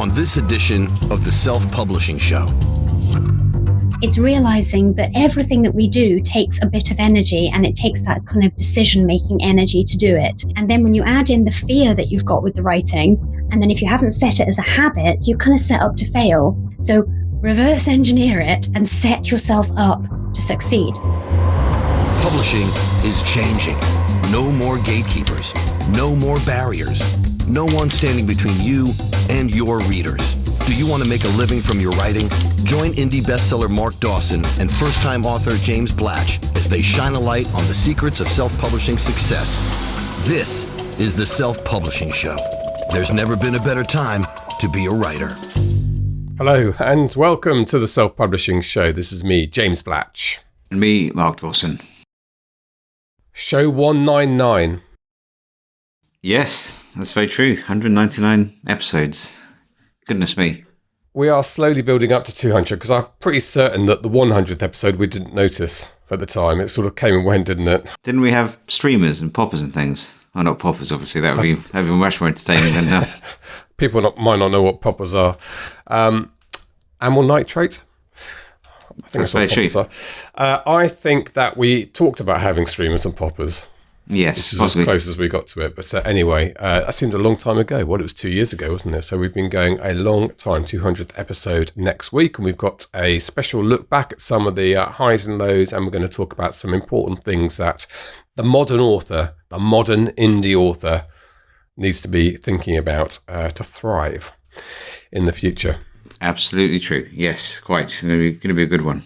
on this edition of the Self-Publishing Show. It's realizing that everything that we do takes a bit of energy, and it takes that kind of decision-making energy to do it. And then when you add in the fear that you've got with the writing, and then if you haven't set it as a habit, you're kind of set up to fail. So reverse engineer it and set yourself up to succeed. Publishing is changing. No more gatekeepers. No more barriers. No one standing between you and your readers. Do you want to make a living from your writing? Join indie bestseller Mark Dawson and first-time author James Blatch as they shine a light on the secrets of self-publishing success. This is the Self-Publishing Show. There's never been a better time to be a writer. Hello and welcome to the Self-Publishing Show. This is me, James Blatch. And me, Mark Dawson. Show 199. Yes, that's very true. 199 episodes. Goodness me. We are slowly building up to 200 because I'm pretty certain that the 100th episode we didn't notice at the time. It sort of came and went, didn't it? Didn't we have streamers and poppers and things? Oh, not poppers, obviously. That'd be much more entertaining than enough. People might not know what poppers are. Amyl nitrate? I think that's very true. I think that we talked about having streamers and poppers. Yes, this is possibly. as close as we got to it. But anyway, that seemed a long time ago. Well, it was 2 years ago, wasn't it? So we've been going a long time, 200th episode next week. And we've got a special look back at some of the highs and lows. And we're going to talk about some important things that the modern author, the modern indie author, needs to be thinking about to thrive in the future. Absolutely true. Yes, quite. It's going to be a good one.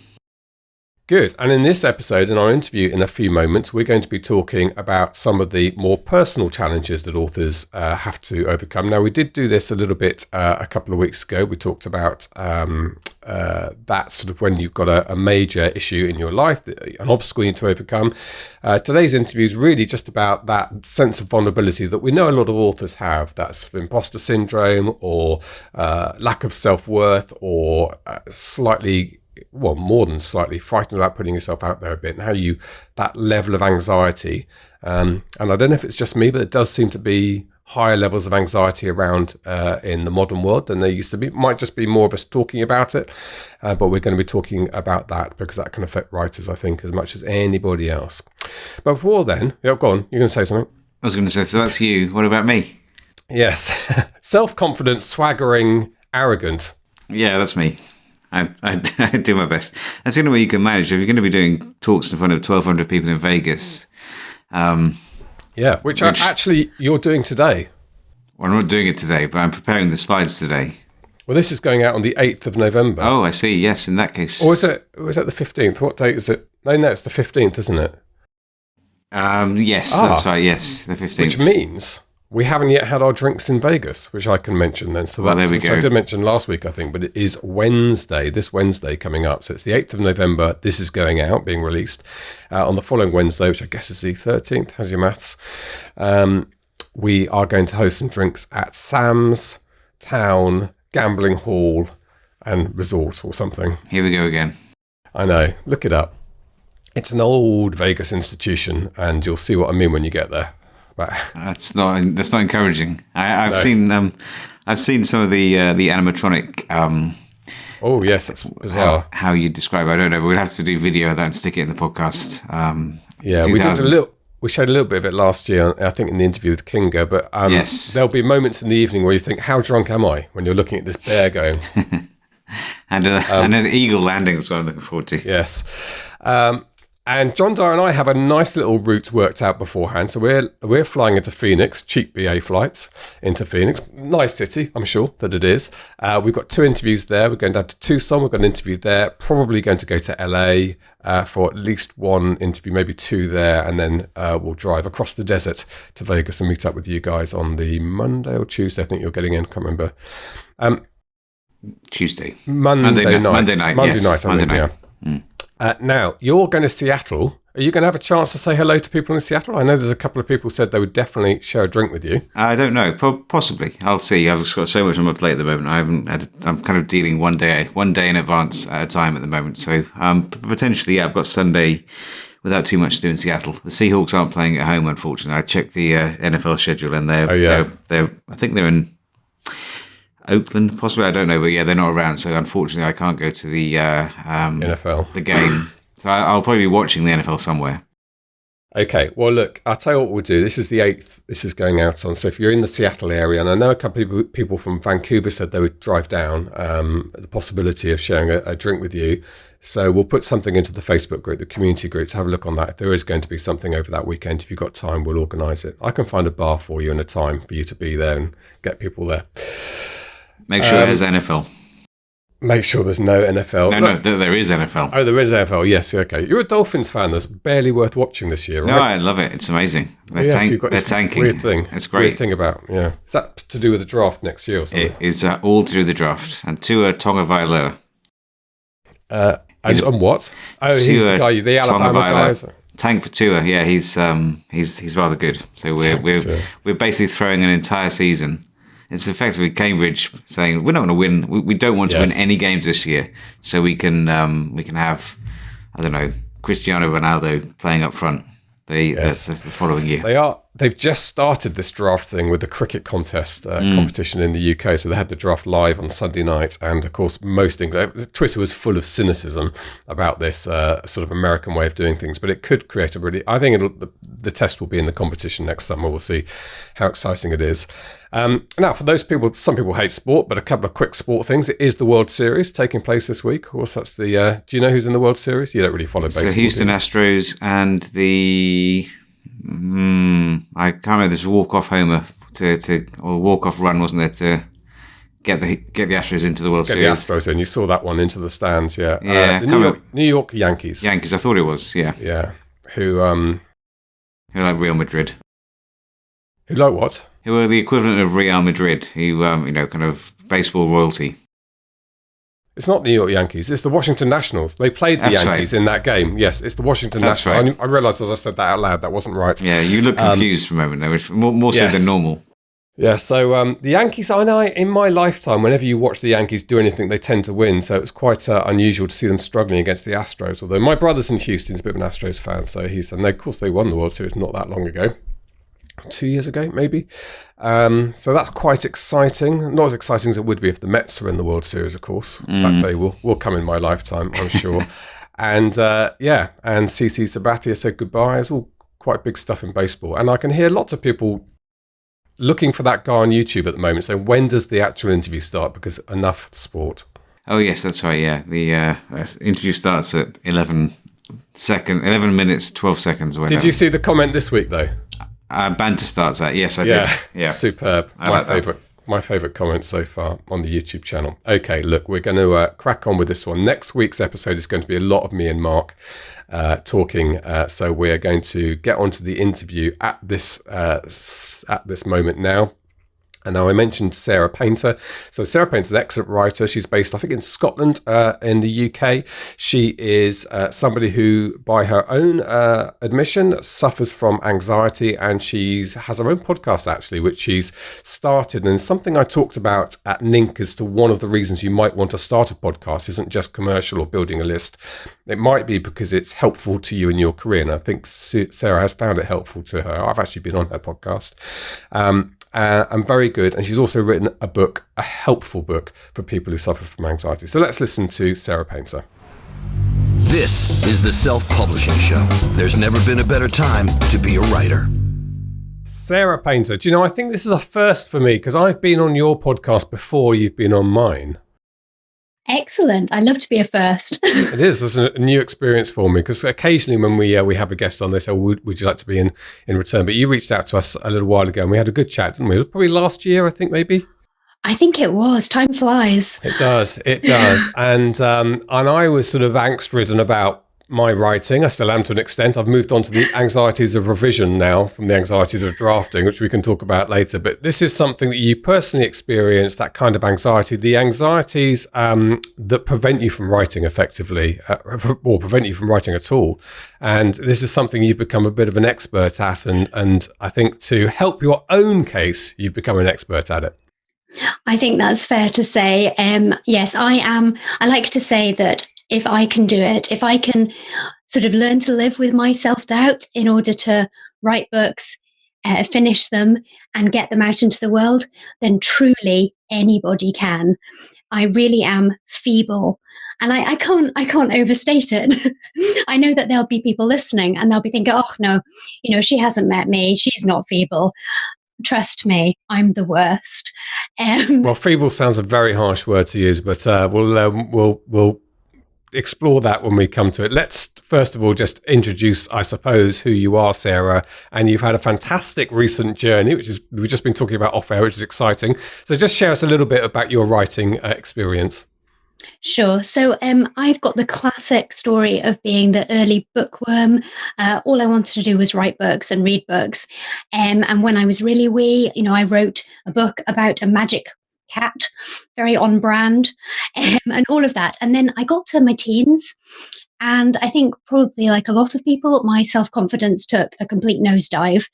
Good. And in this episode, in our interview in a few moments, we're going to be talking about some of the more personal challenges that authors have to overcome. Now, we did do this a little bit a couple of weeks ago. We talked about that sort of when you've got a major issue in your life, an obstacle you need to overcome. Today's interview is really just about that sense of vulnerability that we know a lot of authors have. That's imposter syndrome or lack of self-worth or more than slightly frightened about putting yourself out there a bit, and how that level of anxiety. And I don't know if it's just me, but it does seem to be higher levels of anxiety around in the modern world than there used to be. It might just be more of us talking about it, but we're going to be talking about that because that can affect writers, I think, as much as anybody else. But before then, go on, you're going to say something? I was going to say, so that's you. What about me? Yes. Self-confident, swaggering, arrogant. Yeah, that's me. I do my best. That's the only way you can manage. If you're going to be doing talks in front of 1,200 people in Vegas. Which actually you're doing today. Well, I'm not doing it today, but I'm preparing the slides today. Well, this is going out on the 8th of November. Oh, I see. Yes, in that case. Or is it the 15th? What date is it? No, it's the 15th, isn't it? Yes, that's right. Yes, the 15th. Which means we haven't yet had our drinks in Vegas, which I can mention then. So there we go. I did mention last week, I think, but it is this Wednesday coming up. So it's the 8th of November. This is going out, being released on the following Wednesday, which I guess is the 13th. How's your maths? We are going to host some drinks at Sam's Town Gambling Hall and Resort or something. Here we go again. I know. Look it up. It's an old Vegas institution, and you'll see what I mean when you get there. That's not encouraging. I've seen some of the animatronic. Oh yes, that's bizarre. How you describe it, I don't know. But we'll have to do video of that and stick it in the podcast. We showed a little bit of it last year, I think, in the interview with Kinga. But yes. There'll be moments in the evening where you think, "How drunk am I?" When you're looking at this bear going, and an eagle landing is what I'm looking forward to. Yes. And John Dyer and I have a nice little route worked out beforehand. So we're flying into Phoenix, cheap BA flights into Phoenix. Nice city, I'm sure that it is. We've got 2 interviews there. We're going down to Tucson. We've got an interview there. Probably going to go to LA for at least 1 interview, maybe 2 there. And then we'll drive across the desert to Vegas and meet up with you guys on the Monday or Tuesday. I think you're getting in. Can't remember. Tuesday. Monday night. Monday night. Yeah. Mm. Now, you're going to Seattle. Are you going to have a chance to say hello to people in Seattle? I know there's a couple of people who said they would definitely share a drink with you. I don't know. Possibly. I'll see. I've got so much on my plate at the moment. I'm kind of dealing one day in advance at a time at the moment. So potentially, I've got Sunday without too much to do in Seattle. The Seahawks aren't playing at home, unfortunately. I checked the NFL schedule, and they're I think they're in Oakland, possibly. I don't know, but yeah, they're not around. So unfortunately, I can't go to the NFL, the game. So I'll probably be watching the NFL somewhere. Okay, well, look, I'll tell you what we'll do. This is the 8th this is going out on. So if you're in the Seattle area, and I know a couple of people from Vancouver said they would drive down, the possibility of sharing a drink with you. So we'll put something into the Facebook group, the community group, to have a look on that. If there is going to be something over that weekend, if you've got time, we'll organise it. I can find a bar for you and a time for you to be there and get people there. Make sure it has NFL. Make sure there's no NFL. No, there is NFL. Oh, there is NFL. Yes, okay. You're a Dolphins fan. That's barely worth watching this year, right? No, I love it. It's amazing. They're tanking. Weird thing. It's great. Weird thing about, yeah. Is that to do with the draft next year or something? It is all to do with the draft. And Tua Tagovailoa. And what? Oh, he's the guy, the Alabama guy. Tank for Tua. Yeah, he's rather good. So we're basically throwing an entire season. It's effectively Cambridge saying we're not going to win. We don't want to win any games this year, so we can have, I don't know, Cristiano Ronaldo playing up front. That's the following year. They've just started this draft thing with the cricket contest competition in the UK. So they had the draft live on Sunday night, and of course, Twitter was full of cynicism about this sort of American way of doing things. But it could create I think the test will be in the competition next summer. We'll see how exciting it is. Now, for those people, some people hate sport, but a couple of quick sport things. It is the World Series taking place this week. Of course, that's the. Do you know who's in the World Series? You don't really follow baseball. The Houston Astros and the. I can't remember. This walk-off homer or walk-off run, wasn't there, to get the Astros into the World Series? Get the Astros in. You saw that one into the stands, yeah. Yeah. The New York Yankees. Yankees, I thought it was, yeah. Yeah. Who like Real Madrid. Who like what? Who are the equivalent of Real Madrid? Who kind of baseball royalty. It's not the New York Yankees. It's the Washington Nationals. They played the Yankees in that game. Yes, it's the Washington Nationals. Right. I realised as I said that out loud, that wasn't right. Yeah, you look confused for a moment, though, more so than normal. Yeah, so the Yankees, I know in my lifetime, whenever you watch the Yankees do anything, they tend to win. So it was quite unusual to see them struggling against the Astros. Although my brother's in Houston, he's a bit of an Astros fan. So of course, they won the World Series not that long ago. 2 years ago, maybe. So that's quite exciting. Not as exciting as it would be if the Mets are in the World Series, of course. That day will come in my lifetime, I'm sure. And and CC Sabathia said goodbye. It's all quite big stuff in baseball. And I can hear lots of people looking for that guy on YouTube at the moment. So when does the actual interview start? Because enough sport. Oh, yes, that's right, yeah. The interview starts at 11 minutes, 12 seconds. Or Did you see the comment this week, though? Banter starts at, yes, I did. Yeah, superb. My favourite comment so far on the YouTube channel. Okay, look, we're going to crack on with this one. Next week's episode is going to be a lot of me and Mark talking. So we're going to get onto the interview at this moment now. And now I mentioned Sarah Painter. So Sarah Painter's an excellent writer. She's based, I think, in Scotland, in the UK. She is somebody who, by her own admission, suffers from anxiety, and she has her own podcast, actually, which she's started. And something I talked about at NINC as to one of the reasons you might want to start a podcast isn't just commercial or building a list. It might be because it's helpful to you in your career. And I think Sarah has found it helpful to her. I've actually been on her podcast. And very good. And she's also written a helpful book for people who suffer from anxiety. So let's listen to Sarah Painter. This is the Self-Publishing Show. There's never been a better time to be a writer. Sarah Painter, do you know, I think this is a first for me because I've been on your podcast before you've been on mine. Excellent. I love to be a first. It is. It's a new experience for me because occasionally when we have a guest on, they say, would you like to be in return? But you reached out to us a little while ago and we had a good chat, didn't we? It was probably last year, I think, maybe. I think it was. Time flies. It does. And I was sort of angst-ridden about my writing. I still am to an extent. I've moved on to the anxieties of revision now from the anxieties of drafting, which we can talk about later. But this is something that you personally experience, that kind of anxiety, the anxieties that prevent you from writing effectively or prevent you from writing at all. And this is something you've become a bit of an expert at. And I think to help your own case, you've become an expert at it. I think that's fair to say. Yes, I am. I like to say that if I can do it, if I can sort of learn to live with my self-doubt in order to write books, finish them and get them out into the world, then truly anybody can. I really am feeble. And I can't overstate it. I know that there'll be people listening and they'll be thinking, oh no, she hasn't met me. She's not feeble. Trust me, I'm the worst. Well, feeble sounds a very harsh word to use, but we'll explore that when we come to it. Let's first of all just introduce, I suppose, who you are, Sarah. And you've had a fantastic recent journey, which is we've just been talking about off air, which is exciting. So just share us a little bit about your writing experience. Sure. So I've got the classic story of being the early bookworm. All I wanted to do was write books and read books. And when I was really wee, I wrote a book about a magic cat, very on brand, and all of that. And then I got to my teens, and I think probably like a lot of people, my self-confidence took a complete nosedive,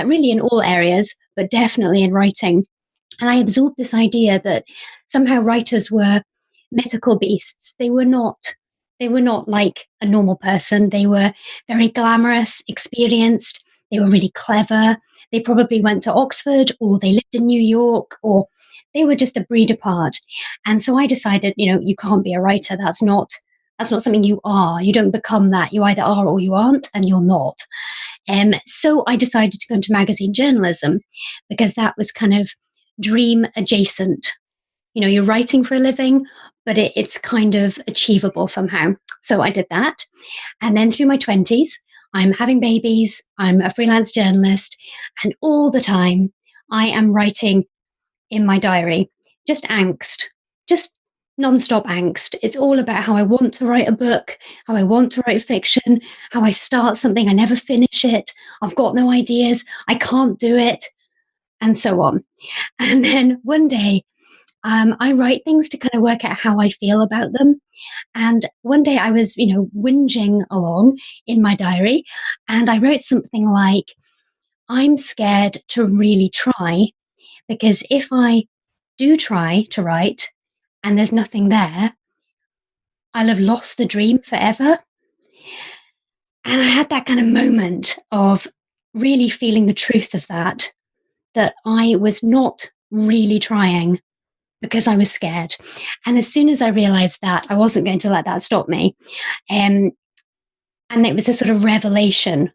really in all areas, but definitely in writing. And I absorbed this idea that somehow writers were mythical beasts. They were not like a normal person. They were very glamorous, experienced. They were really clever. They probably went to Oxford, or they lived in New York, or they were just a breed apart. And so I decided, you can't be a writer. That's not something you are. You don't become that. You either are or you aren't, and you're not. So I decided to go into magazine journalism, because that was kind of dream adjacent. You're writing for a living, but it's kind of achievable somehow. So I did that. And then through my 20s, I'm having babies, I'm a freelance journalist, and all the time I am writing in my diary, just angst, just nonstop angst. It's all about how I want to write a book, how I want to write fiction, how I start something, I never finish it, I've got no ideas, I can't do it, and so on. And then one day, I write things to kind of work out how I feel about them. And one day I was, whinging along in my diary, and I wrote something like, I'm scared to really try, because if I do try to write and there's nothing there, I'll have lost the dream forever. And I had that kind of moment of really feeling the truth of that I was not really trying because I was scared. And as soon as I realized that, I wasn't going to let that stop me. And it was a sort of revelation.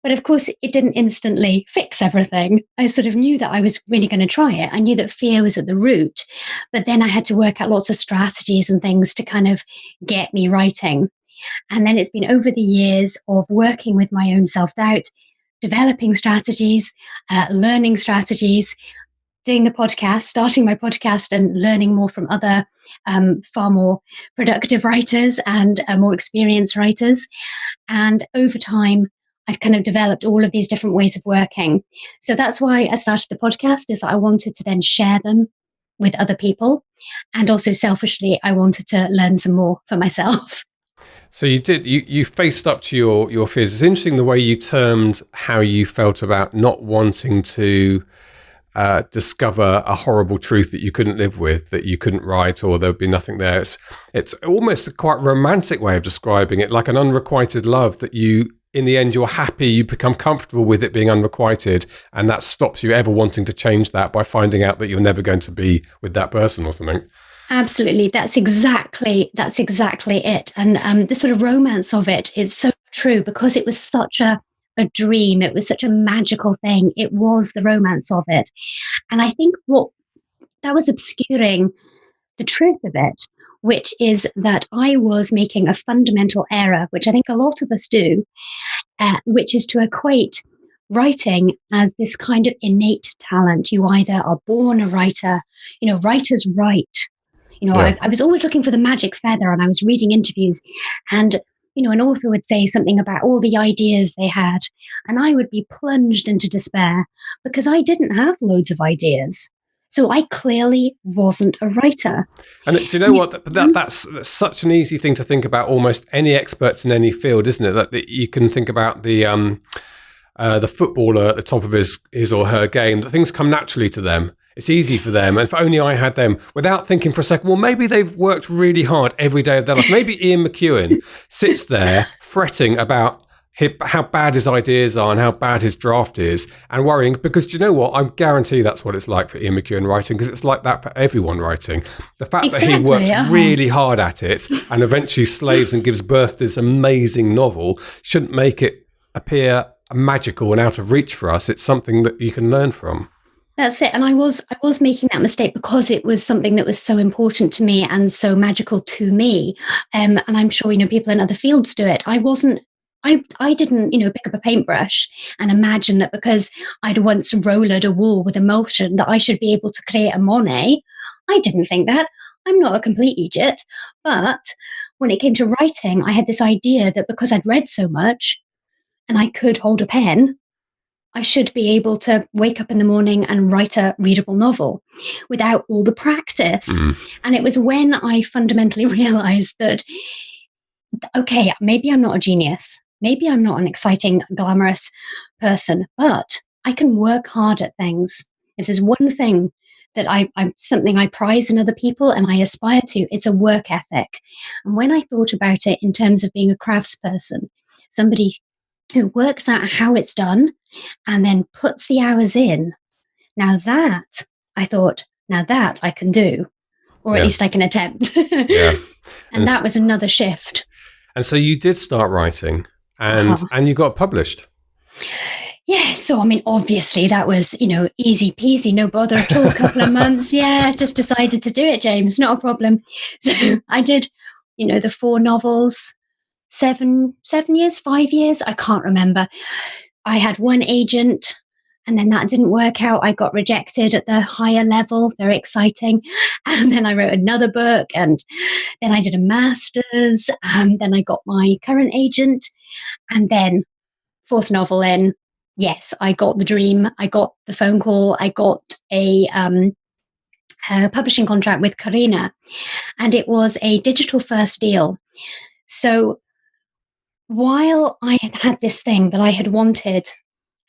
But of course, it didn't instantly fix everything. I sort of knew that I was really going to try it. I knew that fear was at the root. But then I had to work out lots of strategies and things to kind of get me writing. And then it's been over the years of working with my own self-doubt, developing strategies, learning strategies, doing the podcast, starting my podcast and learning more from other far more productive writers and more experienced writers. And over time, I've kind of developed all of these different ways of working. So that's why I started the podcast, is that I wanted to then share them with other people. And also selfishly, I wanted to learn some more for myself. So you faced up to your fears. It's interesting the way you termed how you felt about not wanting to discover a horrible truth that you couldn't live with, that you couldn't write, or there would be nothing there. It's almost a quite romantic way of describing it, like an unrequited love that you, in the end, you're happy, you become comfortable with it being unrequited, and that stops you ever wanting to change that by finding out that you're never going to be with that person or something. Absolutely. That's exactly it. And the sort of romance of it is so true, because it was such a dream. It was such a magical thing. It was the romance of it. And I think what that was obscuring the truth of it, which is that I was making a fundamental error, which I think a lot of us do, which is to equate writing as this kind of innate talent. You either are born a writer, writers write. I was always looking for the magic feather, and I was reading interviews, and an author would say something about all the ideas they had, and I would be plunged into despair because I didn't have loads of ideas. So I clearly wasn't a writer. And do you know what? That's such an easy thing to think about almost any experts in any field, isn't it? That you can think about the footballer at the top of his or her game, that things come naturally to them. It's easy for them. And if only I had them, without thinking for a second, well, maybe they've worked really hard every day of their life. Maybe Ian McEwan sits there fretting about how bad his ideas are and how bad his draft is, and worrying, because do you know what? I guarantee that's what it's like for Ian McEwan writing, because it's like that for everyone writing. The fact that he works really hard at it and eventually slaves and gives birth to this amazing novel shouldn't make it appear magical and out of reach for us. It's something that you can learn from. That's it. And I was making that mistake because it was something that was so important to me and so magical to me. And I'm sure, people in other fields do it. I didn't, pick up a paintbrush and imagine that because I'd once rollered a wall with emulsion that I should be able to create a Monet. I didn't think that. I'm not a complete idiot. But when it came to writing, I had this idea that because I'd read so much and I could hold a pen, I should be able to wake up in the morning and write a readable novel without all the practice. And it was when I fundamentally realized that, okay, maybe I'm not a genius. Maybe I'm not an exciting, glamorous person, but I can work hard at things. If there's one thing that I'm something I prize in other people and I aspire to, it's a work ethic. And when I thought about it in terms of being a craftsperson, somebody who works out how it's done and then puts the hours in, now that I can do, or at least I can attempt. And that was another shift. And so you did start writing and you got published. Yeah, so obviously that was, easy peasy, no bother at all, a couple of months. Yeah, just decided to do it, James, not a problem. So I did, the 4 novels, 7 years, 5 years, I can't remember. I had one agent and then that didn't work out. I got rejected at the higher level, very exciting. And then I wrote another book and then I did a master's. Then I got my current agent. And then 4th novel in, yes, I got the dream. I got the phone call. I got a publishing contract with Carina, and it was a digital first deal. So while I had this thing that I had wanted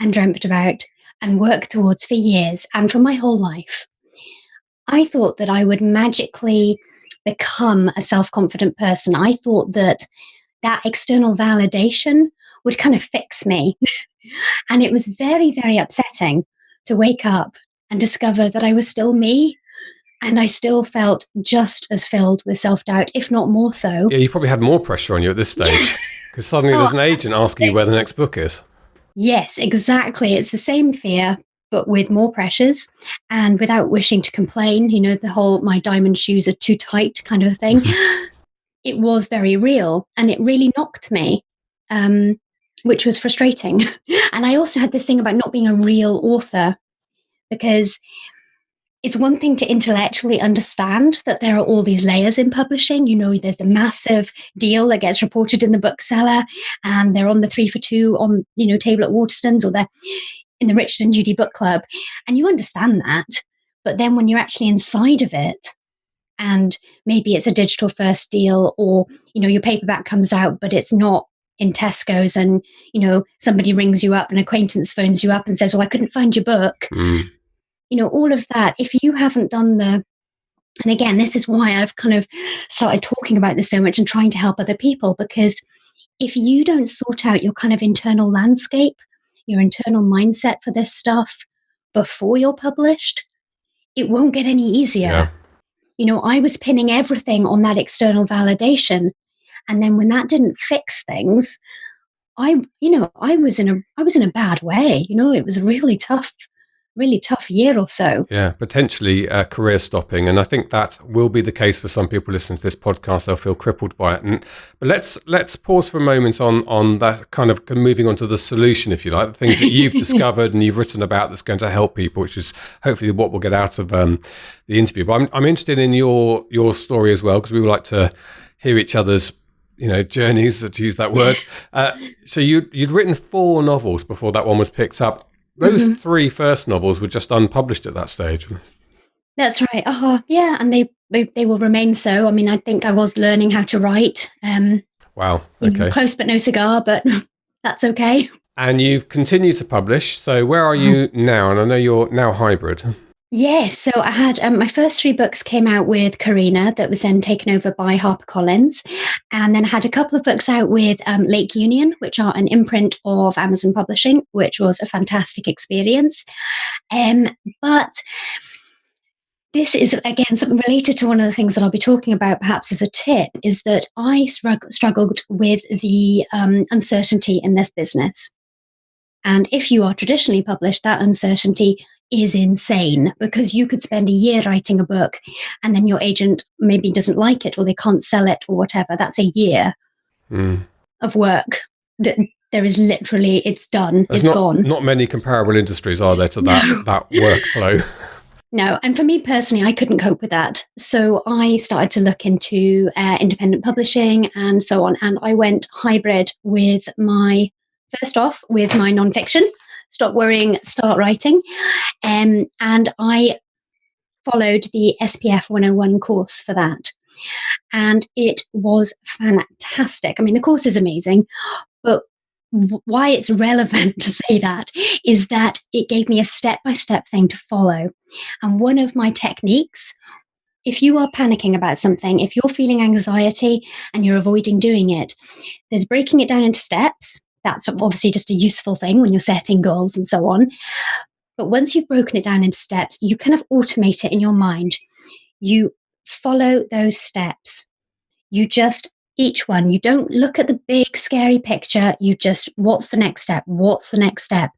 and dreamt about and worked towards for years and for my whole life, I thought that I would magically become a self-confident person. I thought that external validation would kind of fix me. And it was very, very upsetting to wake up and discover that I was still me. And I still felt just as filled with self-doubt, if not more so. Yeah, you probably had more pressure on you at this stage because suddenly there's an agent asking you where the next book is. Yes, exactly. It's the same fear, but with more pressures and without wishing to complain, the whole my diamond shoes are too tight kind of thing. It was very real and it really knocked me, which was frustrating. And I also had this thing about not being a real author, because it's one thing to intellectually understand that there are all these layers in publishing. There's the massive deal that gets reported in the bookseller and they're on the 3 for 2 on, table at Waterstones, or they're in the Richard and Judy book club. And you understand that. But then when you're actually inside of it, and maybe it's a digital first deal, or, your paperback comes out, but it's not in Tesco's, and, somebody rings you up, an acquaintance phones you up and says, well, I couldn't find your book. All of that, if you haven't done and again, this is why I've kind of started talking about this so much and trying to help other people, because if you don't sort out your kind of internal landscape, your internal mindset for this stuff before you're published, it won't get any easier. I was pinning everything on that external validation. And then when that didn't fix things, I was in a bad way. It was a really tough year or so. Yeah, potentially career stopping. And I think that will be the case for some people listening to this podcast. They'll feel crippled by it. But let's pause for a moment on that, kind of moving on to the solution, if you like, the things that you've discovered and you've written about that's going to help people, which is hopefully what we'll get out of the interview. But I'm interested in your story as well, because we would like to hear each other's journeys, to use that word. So you'd written 4 novels before that one was picked up. Those 3 first novels were just unpublished at that stage. That's right. Yeah, and they will remain so. I think I was learning how to write. Wow. Okay. Close but no cigar, but that's okay. And you've continued to publish. So where are you now? And I know you're now hybrid. Yes, so I had my first 3 books came out with Karina, that was then taken over by HarperCollins, and then I had a couple of books out with Lake Union, which are an imprint of Amazon Publishing, which was a fantastic experience. But this is, again, something related to one of the things that I'll be talking about perhaps as a tip, is that I struggled with the uncertainty in this business. And if you are traditionally published, that uncertainty is insane, because you could spend a year writing a book and then your agent maybe doesn't like it or they can't sell it or whatever. That's a year of work that there is literally, it's done, There's it's gone. Not many comparable industries, are there, to that workflow? No, and for me personally, I couldn't cope with that. So I started to look into independent publishing and so on. And I went hybrid with my nonfiction, stop worrying, start writing. And I followed the SPF 101 course for that. And it was fantastic. I mean, the course is amazing, but why it's relevant to say that is that it gave me a step-by-step thing to follow. And one of my techniques, if you are panicking about something, if you're feeling anxiety and you're avoiding doing it, there's breaking it down into steps. That's obviously just a useful thing when you're setting goals and so on. But once you've broken it down into steps, you kind of automate it in your mind. You follow those steps. You just, each one, you don't look at the big scary picture. You just, what's the next step? What's the next step?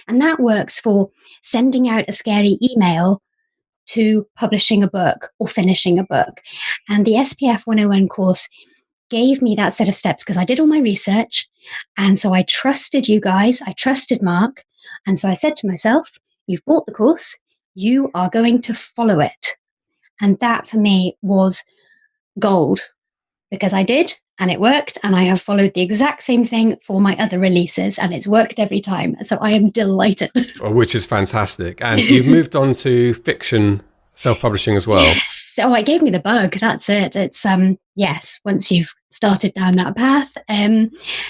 And that works for sending out a scary email to publishing a book or finishing a book. And the SPF 101 course gave me that set of steps because I did all my research. And so I trusted you guys. I trusted Mark. And so I said to myself, you've bought the course. You are going to follow it. And that for me was gold, because I did, and it worked, and I have followed the exact same thing for my other releases, and it's worked every time. So I am delighted. Which is fantastic. And you've moved on to fiction self-publishing as well. Yes. So it gave me the bug. That's it. It's yes, once you've started down that path.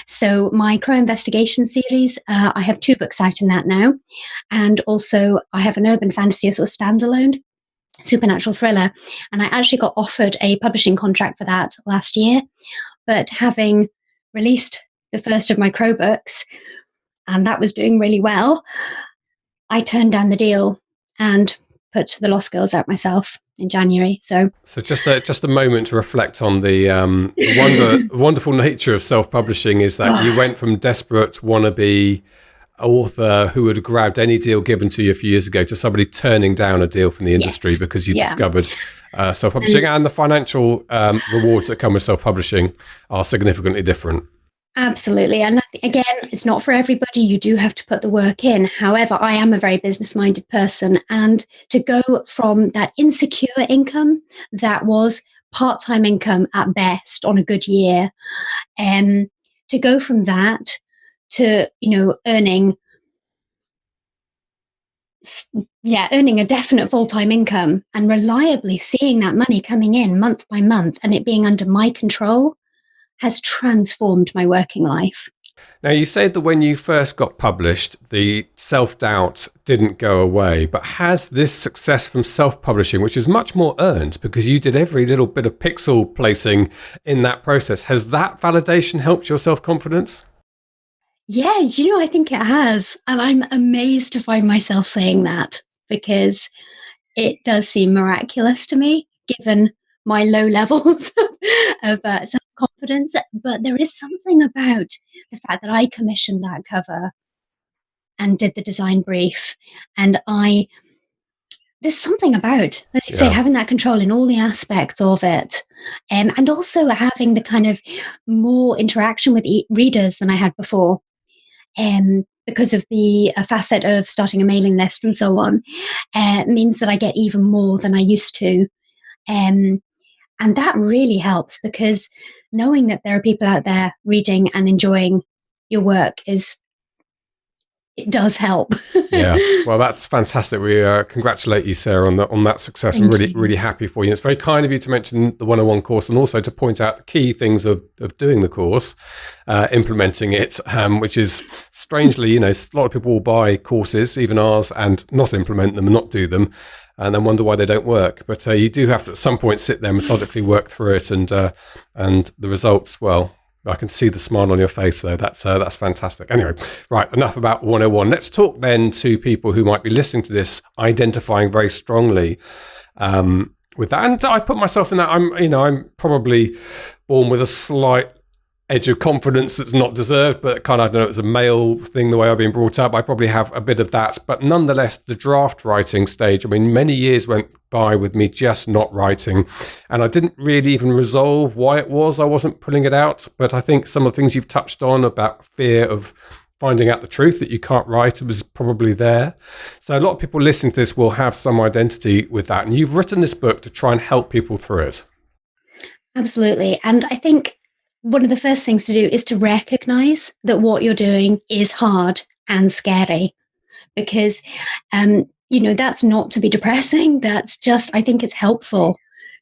So my Crow Investigation series, I have 2 books out in that now. And also I have an urban fantasy, a sort of standalone supernatural thriller. And I actually got offered a publishing contract for that last year. But having released the first of my Crow books, and that was doing really well, I turned down the deal and put The Lost Girls out myself in January. So just a moment to reflect on the wonderful nature of self-publishing is that you went from desperate wannabe author who would have grabbed any deal given to you a few years ago to somebody turning down a deal from the industry because you discovered self-publishing, and the financial rewards that come with self-publishing are significantly different. Absolutely. And again, it's not for everybody. You do have to put the work in. However, I am a very business-minded person. And to go from that insecure income that was part-time income at best on a good year, to go from that to, earning a definite full-time income and reliably seeing that money coming in month by month and it being under my control has transformed my working life. Now, you said that when you first got published, the self-doubt didn't go away, but has this success from self-publishing, which is much more earned because you did every little bit of pixel placing in that process, has that validation helped your self-confidence? Yeah, I think it has. And I'm amazed to find myself saying that because it does seem miraculous to me, given my low levels of self-confidence. But there is something about the fact that I commissioned that cover and did the design brief. And there's something about, as you say, having that control in all the aspects of it. And also having the kind of more interaction with readers than I had before. Because of the facet of starting a mailing list and so on, means that I get even more than I used to. And that really helps because knowing that there are people out there reading and enjoying your work it does help. Yeah, well, that's fantastic. We congratulate you, Sarah, on that success. I'm really happy for you. It's very kind of you to mention the 101 course and also to point out the key things of doing the course, implementing it, which is strangely, a lot of people will buy courses, even ours, and not implement them and not do them. and then wonder why they don't work. But you do have to at some point sit there, methodically work through it, and the results, well, I can see the smile on your face, though. That's fantastic. Anyway, right, enough about 101. Let's talk then to people who might be listening to this, identifying very strongly with that. And I put myself in that. I'm probably born with a slight edge of confidence that's not deserved, but kind of, I don't know, it's a male thing, the way I've been brought up. I probably have a bit of that. But nonetheless, the draft writing stage, I mean, many years went by with me just not writing. And I didn't really even resolve why it was I wasn't pulling it out. But I think some of the things you've touched on about fear of finding out the truth, that you can't write, was probably there. So a lot of people listening to this will have some identity with that. And you've written this book to try and help people through it. Absolutely. And I think one of the first things to do is to recognize that what you're doing is hard and scary, because, that's not to be depressing. That's just, I think it's helpful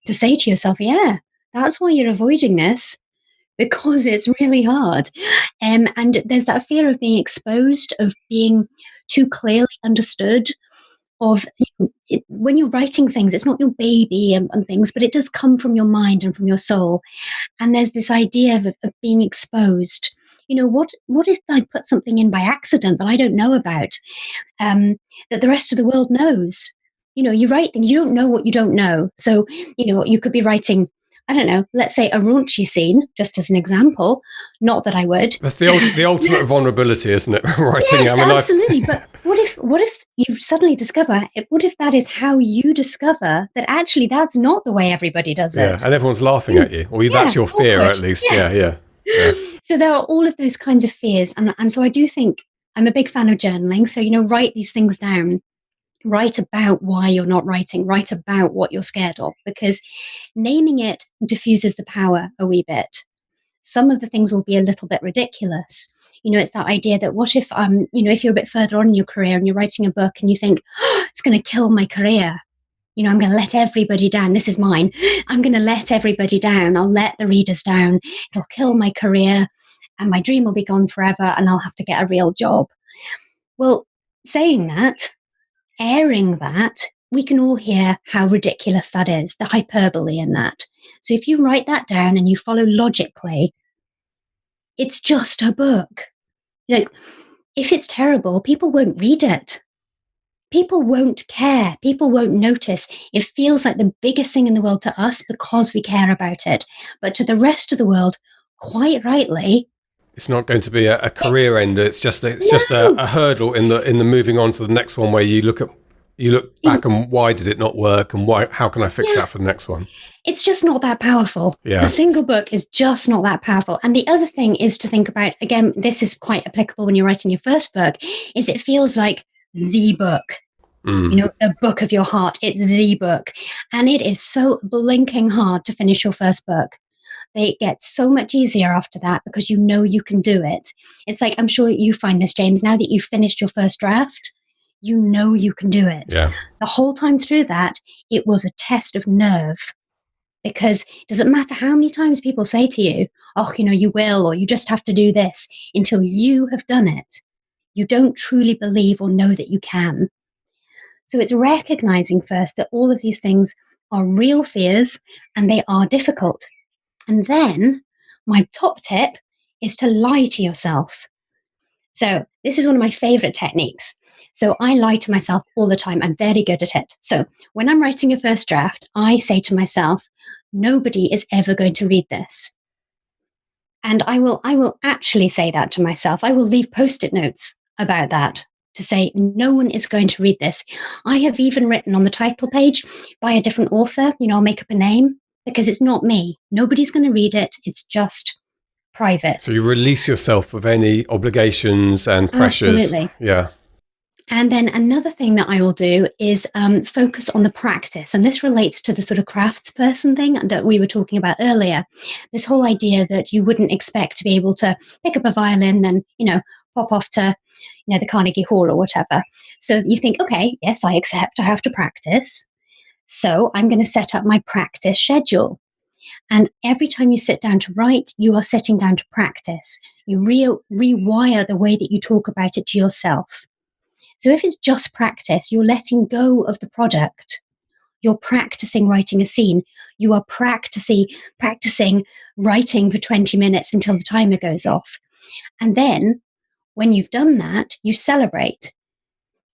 to say to yourself, yeah, that's why you're avoiding this, because it's really hard. And there's that fear of being exposed, of being too clearly understood, of when you're writing things, it's not your baby and things, but it does come from your mind and from your soul. And there's this idea of being exposed. What if I put something in by accident that I don't know about, that the rest of the world knows? You write things, you don't know what you don't know. So, you could be writing, I don't know, let's say a raunchy scene, just as an example. Not that I would. That's the ultimate vulnerability, isn't it? Writing. Yes, absolutely. But what if you suddenly discover, what if that is how you discover that actually that's not the way everybody does it? Yeah, and everyone's laughing at you. Or that's your fear, awkward. At least. Yeah. So there are all of those kinds of fears. And so I do think I'm a big fan of journaling. So, write these things down. Write about why you're not writing. Write about what you're scared of, because naming it diffuses the power a wee bit. Some of the things will be a little bit ridiculous. It's that idea that what if, if you're a bit further on in your career and you're writing a book and you think, it's going to kill my career. I'm going to let everybody down. This is mine. I'm going to let everybody down. I'll let the readers down. It'll kill my career and my dream will be gone forever and I'll have to get a real job. Well, saying that, airing that, we can all hear how ridiculous that is, the hyperbole in that. So if you write that down and you follow logically, it's just a book. If it's terrible, people won't read it. People won't care. People won't notice. It feels like the biggest thing in the world to us because we care about it. But to the rest of the world, quite rightly, it's not going to be a career ender. It's just a hurdle in the moving on to the next one, where you look back and why did it not work, and how can I fix that for the next one? It's just not that powerful. Yeah. A single book is just not that powerful. And the other thing is to think about, again, this is quite applicable when you're writing your first book, is it feels like the book. The book of your heart. It's the book. And it is so blinking hard to finish your first book. They get so much easier after that because you can do it. It's like, I'm sure you find this, James, now that you've finished your first draft, you can do it. Yeah. The whole time through that, it was a test of nerve, because it doesn't matter how many times people say to you, oh, you will, or you just have to do this, until you have done it. You don't truly believe or know that you can. So it's recognizing first that all of these things are real fears and they are difficult. And then my top tip is to lie to yourself. So this is one of my favorite techniques. So I lie to myself all the time. I'm very good at it. So when I'm writing a first draft, I say to myself, nobody is ever going to read this. And I will actually say that to myself. I will leave post-it notes about that, to say no one is going to read this. I have even written on the title page by a different author, I'll make up a name, because it's not me. Nobody's going to read it. It's just private. So you release yourself of any obligations and pressures. Absolutely. Yeah. And then another thing that I will do is focus on the practice. And this relates to the sort of craftsperson thing that we were talking about earlier. This whole idea that you wouldn't expect to be able to pick up a violin and, pop off to, the Carnegie Hall or whatever. So you think, okay, yes, I accept I have to practice. So I'm going to set up my practice schedule. And every time you sit down to write, you are sitting down to practice. You rewire the way that you talk about it to yourself. So if it's just practice, you're letting go of the product. you're practicing writing a scene. You are practicing writing for 20 minutes until the timer goes off. And then when you've done that, you celebrate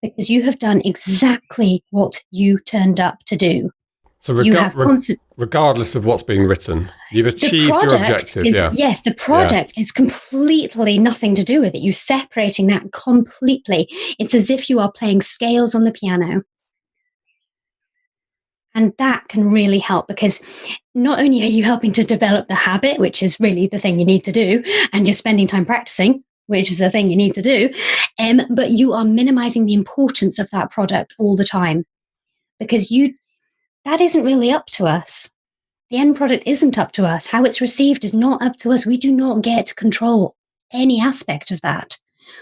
because you have done exactly what you turned up to do. So regardless of what's being written, you've achieved your objective. Yes, the product is completely nothing to do with it. You're separating that completely. It's as if you are playing scales on the piano. And that can really help because not only are you helping to develop the habit, which is really the thing you need to do, and you're spending time practicing, which is the thing you need to do, but you are minimizing the importance of that product all the time because that isn't really up to us. The end product isn't up to us. How it's received is not up to us. We do not get to control any aspect of that.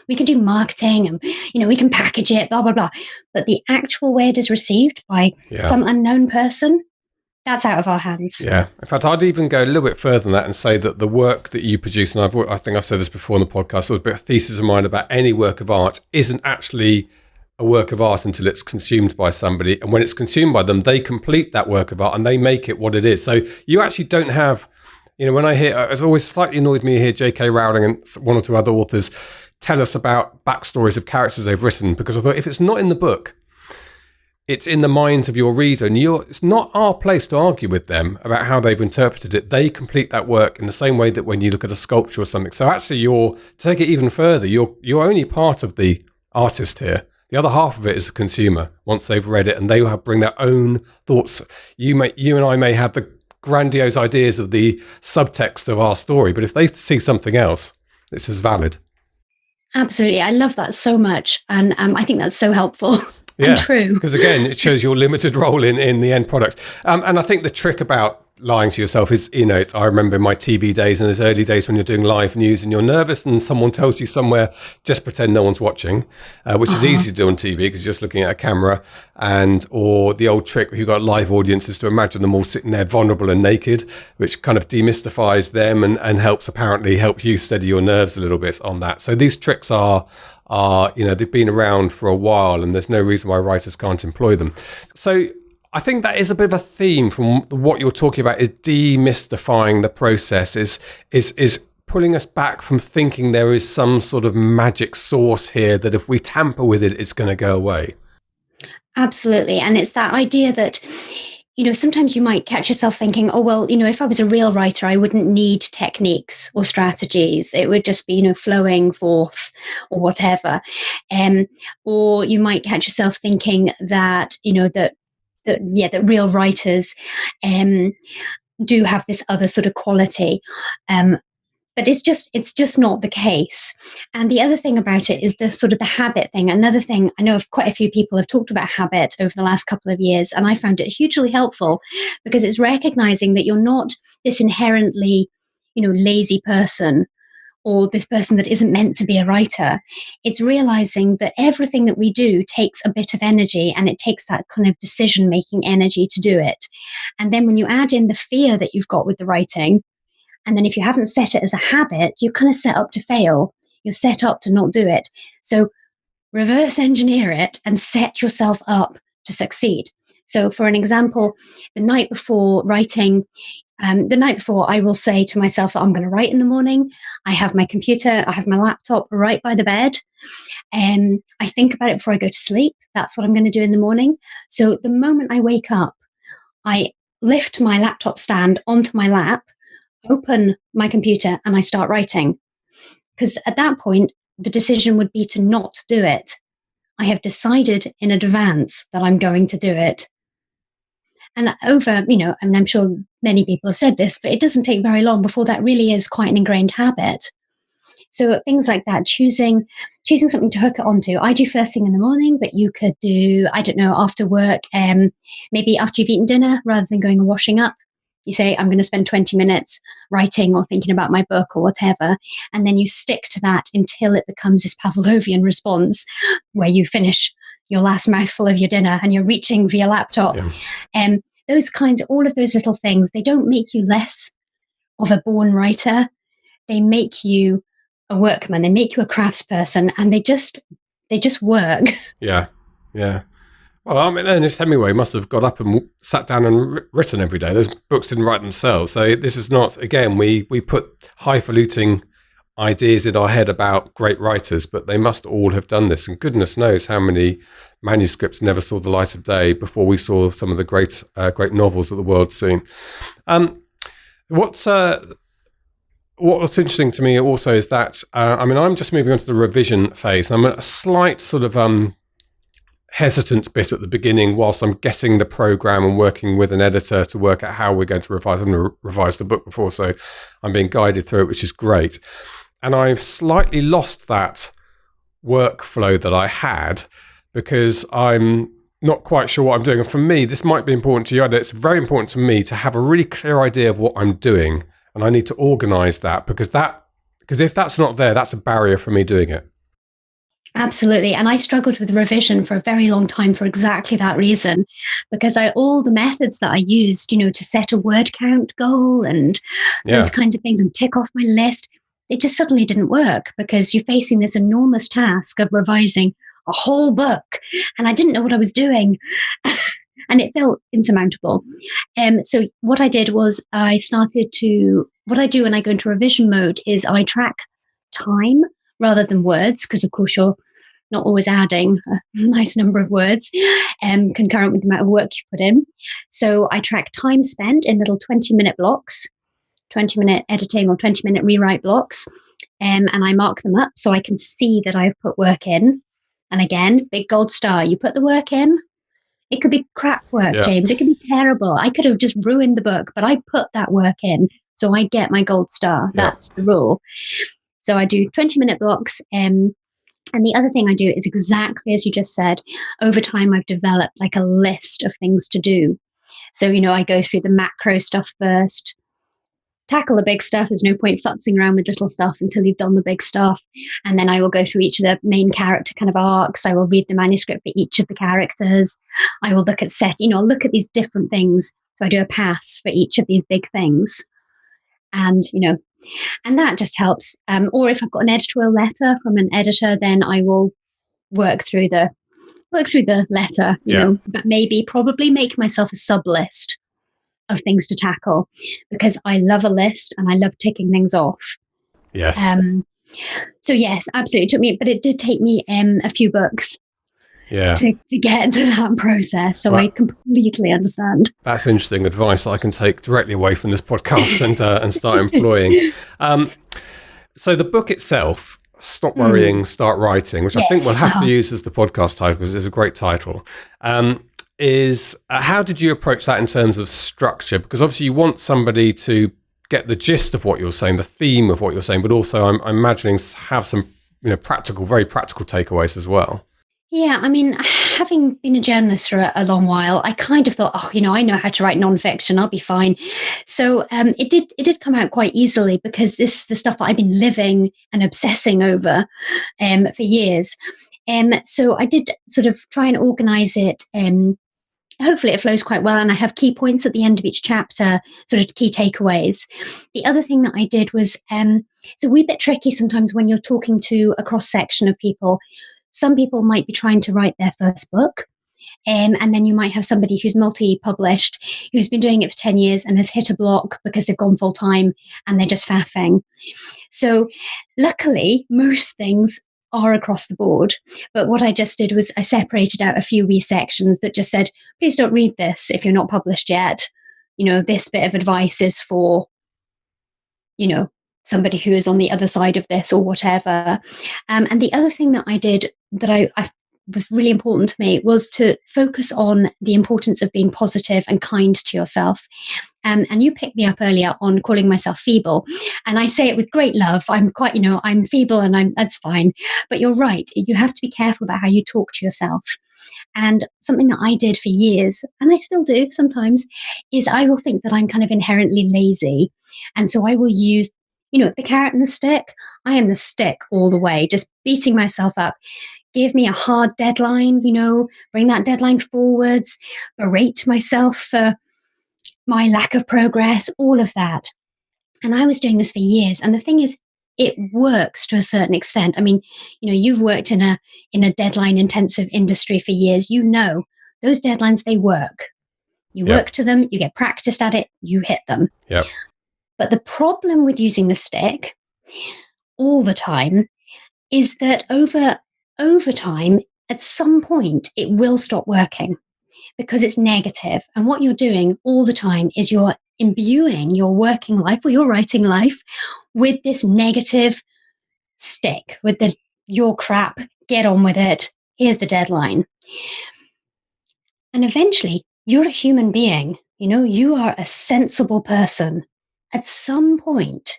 We can do marketing and, we can package it, blah, blah, blah. But the actual way it is received by some unknown person, that's out of our hands. Yeah. In fact, I'd even go a little bit further than that and say that the work that you produce, and I think I've said this before on the podcast, or a bit of thesis of mine about any work of art isn't actually a work of art until it's consumed by somebody. And when it's consumed by them, they complete that work of art and they make it what it is. So you actually don't have, when I hear, it's always slightly annoyed me to hear J.K. Rowling and one or two other authors tell us about backstories of characters they've written, because I thought if it's not in the book, it's in the minds of your reader, and it's not our place to argue with them about how they've interpreted it. They complete that work in the same way that when you look at a sculpture or something. So actually, to take it even further, you're only part of the artist here. The other half of it is the consumer. Once they've read it, and they will bring their own thoughts. You and I may have the grandiose ideas of the subtext of our story, but if they see something else, it's as valid. Absolutely. I love that so much. And I think that's so helpful. And true. Because again, it shows your limited role in the end product. And I think the trick about lying to yourself is, I remember my TV days and those early days when you're doing live news and you're nervous and someone tells you somewhere, just pretend no one's watching, which is easy to do on TV because you're just looking at a camera, or the old trick where you've got live audiences to imagine them all sitting there vulnerable and naked, which kind of demystifies them and helps you steady your nerves a little bit on that. So these tricks are they've been around for a while and there's no reason why writers can't employ them. So I think that is a bit of a theme from what you're talking about, is demystifying the process, is pulling us back from thinking there is some sort of magic source here that if we tamper with it, it's going to go away. Absolutely. And it's that idea that, sometimes you might catch yourself thinking, oh, well, if I was a real writer, I wouldn't need techniques or strategies. It would just be, flowing forth or whatever. Or you might catch yourself thinking that, that real writers do have this other sort of quality. But it's just not the case. And the other thing about it is the sort of the habit thing. Another thing, I know quite a few people have talked about habit over the last couple of years, and I found it hugely helpful because it's recognizing that you're not this inherently, lazy person or this person that isn't meant to be a writer. It's realizing that everything that we do takes a bit of energy, and it takes that kind of decision-making energy to do it. And then when you add in the fear that you've got with the writing, and then if you haven't set it as a habit, you're kind of set up to fail. You're set up to not do it. So reverse engineer it and set yourself up to succeed. So for an example, the night before I will say to myself that I'm going to write in the morning. I have my computer, I have my laptop right by the bed. I think about it before I go to sleep. That's what I'm going to do in the morning. So the moment I wake up, I lift my laptop stand onto my lap, open my computer, and I start writing. Because at that point, the decision would be to not do it. I have decided in advance that I'm going to do it. And and I'm sure many people have said this, but it doesn't take very long before that really is quite an ingrained habit. So things like that, choosing something to hook it onto. I do first thing in the morning, but you could do, after work, maybe after you've eaten dinner, rather than going and washing up. You say, I'm going to spend 20 minutes writing or thinking about my book or whatever. And then you stick to that until it becomes this Pavlovian response where you finish your last mouthful of your dinner and you're reaching for your laptop. Yeah. All of those little things, they don't make you less of a born writer. They make you a workman. They make you a craftsperson, and they just work. Yeah. Yeah. Well, I mean, Ernest Hemingway must have got up and sat down and written every day. Those books didn't write themselves. So this is not, again, we put highfalutin ideas in our head about great writers, but they must all have done this. And goodness knows how many manuscripts never saw the light of day before we saw some of the great novels that the world's seen. What's interesting to me also is that, I'm just moving on to the revision phase. I'm at a slight sort of hesitant bit at the beginning whilst I'm getting the program and working with an editor to work out how we're going to revise. I'm going to revise the book before, so I'm being guided through it, which is great. And I've slightly lost that workflow that I had because I'm not quite sure what I'm doing. And for me, this might be important to you. It's very important to me to have a really clear idea of what I'm doing. And I need to organize that because if that's not there, that's a barrier for me doing it. Absolutely. And I struggled with revision for a very long time for exactly that reason, because all the methods that I used, to set a word count goal and those kinds of things and tick off my list, it just suddenly didn't work because you're facing this enormous task of revising a whole book. And I didn't know what I was doing. And it felt insurmountable. So what I did was what I do when I go into revision mode is I track time rather than words, because of course you're not always adding a nice number of words concurrent with the amount of work you put in. So I track time spent in little 20-minute blocks, 20-minute editing or 20-minute rewrite blocks, and I mark them up so I can see that I've put work in. And again, big gold star, you put the work in. It could be crap work, James. It could be terrible. I could have just ruined the book, but I put that work in, so I get my gold star. That's the rule. So I do 20-minute blocks. And the other thing I do is exactly as you just said. Over time, I've developed like a list of things to do. So, I go through the macro stuff first, tackle the big stuff. There's no point futzing around with little stuff until you've done the big stuff. And then I will go through each of the main character kind of arcs. I will read the manuscript for each of the characters. I will look at I'll look at these different things. So I do a pass for each of these big things. And, and that just helps. Or if I've got an editorial letter from an editor, then I will work through the letter, but probably make myself a sub list of things to tackle, because I love a list and I love ticking things off. Yes. So yes, absolutely. It did take me a few books to get into that process. So I completely understand. That's interesting advice I can take directly away from this podcast and start employing. So the book itself, Stop Worrying, Start Writing, which I think we'll have to use as the podcast title because it's a great title. Is how did you approach that in terms of structure? Because obviously you want somebody to get the gist of what you're saying, the theme of what you're saying, but also I'm imagining have some very practical takeaways as well. Yeah, having been a journalist for a long while, I kind of thought, I know how to write nonfiction, I'll be fine. So it did come out quite easily because this is the stuff that I've been living and obsessing over for years. So I did sort of try and organize it. Hopefully it flows quite well, and I have key points at the end of each chapter, sort of key takeaways. The other thing that I did was, it's a wee bit tricky sometimes when you're talking to a cross-section of people. Some people might be trying to write their first book, and then you might have somebody who's multi-published, who's been doing it for 10 years and has hit a block because they've gone full-time and they're just faffing. So luckily, most things are across the board. But what I just did was I separated out a few wee sections that just said, please don't read this if you're not published yet. This bit of advice is for, somebody who is on the other side of this or whatever. And the other thing that I did that I was really important to me was to focus on the importance of being positive and kind to yourself. And you picked me up earlier on calling myself feeble. And I say it with great love. I'm quite, I'm feeble and that's fine. But you're right. You have to be careful about how you talk to yourself. And something that I did for years, and I still do sometimes, is I will think that I'm kind of inherently lazy. And so I will use, the carrot and the stick. I am the stick all the way, just beating myself up. Give me a hard deadline, bring that deadline forwards, berate myself for my lack of progress, all of that. And I was doing this for years. And the thing is, it works to a certain extent. You've worked in a deadline intensive industry for years. There those deadlines, they work. You work to them, you get practiced at it, you hit them. Yep. But the problem with using the stick all the time is that over time, at some point, it will stop working because it's negative. And what you're doing all the time is you're imbuing your working life or your writing life with this negative stick, with the your crap, get on with it, here's the deadline. And eventually, you're a human being, you are a sensible person. At some point,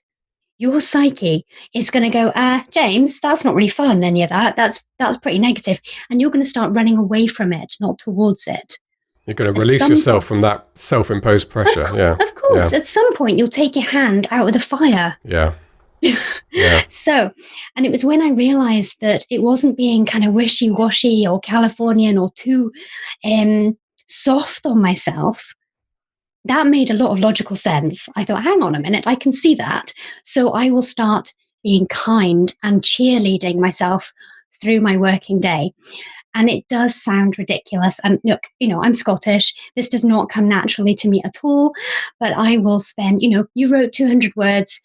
your psyche is going to go, James, that's not really fun, any of that. That's pretty negative. And you're going to start running away from it, not towards it. You're going to release yourself from that self-imposed pressure. Of course. At some point, you'll take your hand out of the fire. Yeah. So, and it was when I realized that it wasn't being kind of wishy-washy or Californian or too soft on myself. That made a lot of logical sense. I thought, hang on a minute, I can see that. So I will start being kind and cheerleading myself through my working day. And it does sound ridiculous. And look, I'm Scottish. This does not come naturally to me at all. But I will spend, you wrote 200 words,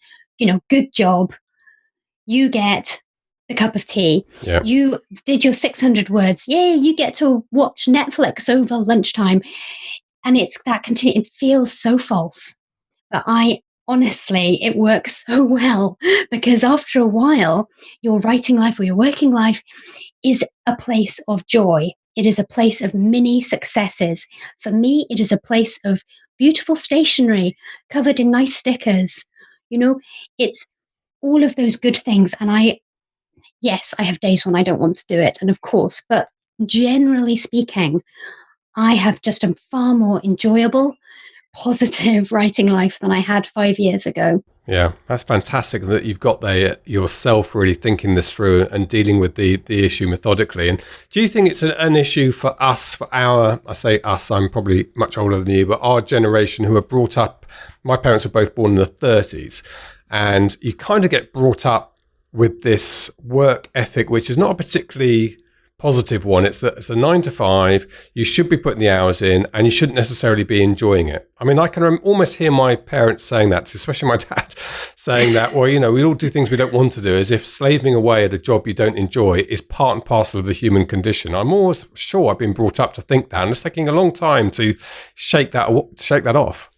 good job. You get the cup of tea. Yep. You did your 600 words. Yay, you get to watch Netflix over lunchtime. And it's that it feels so false. But honestly, it works so well because after a while, your writing life or your working life is a place of joy. It is a place of mini successes. For me, it is a place of beautiful stationery covered in nice stickers. It's all of those good things. And yes, I have days when I don't want to do it. And of course, but generally speaking, I have just a far more enjoyable, positive writing life than I had 5 years ago. Yeah, that's fantastic that you've got there yourself really thinking this through and dealing with the issue methodically. And do you think it's an issue for us, I say us, I'm probably much older than you, but our generation who are brought up, my parents were both born in the 30s, and you kind of get brought up with this work ethic, which is not a particularly positive one. It's a 9 to 5. You should be putting the hours in, and you shouldn't necessarily be enjoying it. I mean, I can almost hear my parents saying that, especially my dad, saying that, well, we all do things we don't want to do, as if slaving away at a job you don't enjoy is part and parcel of the human condition. I'm always sure I've been brought up to think that, and it's taking a long time to shake that off.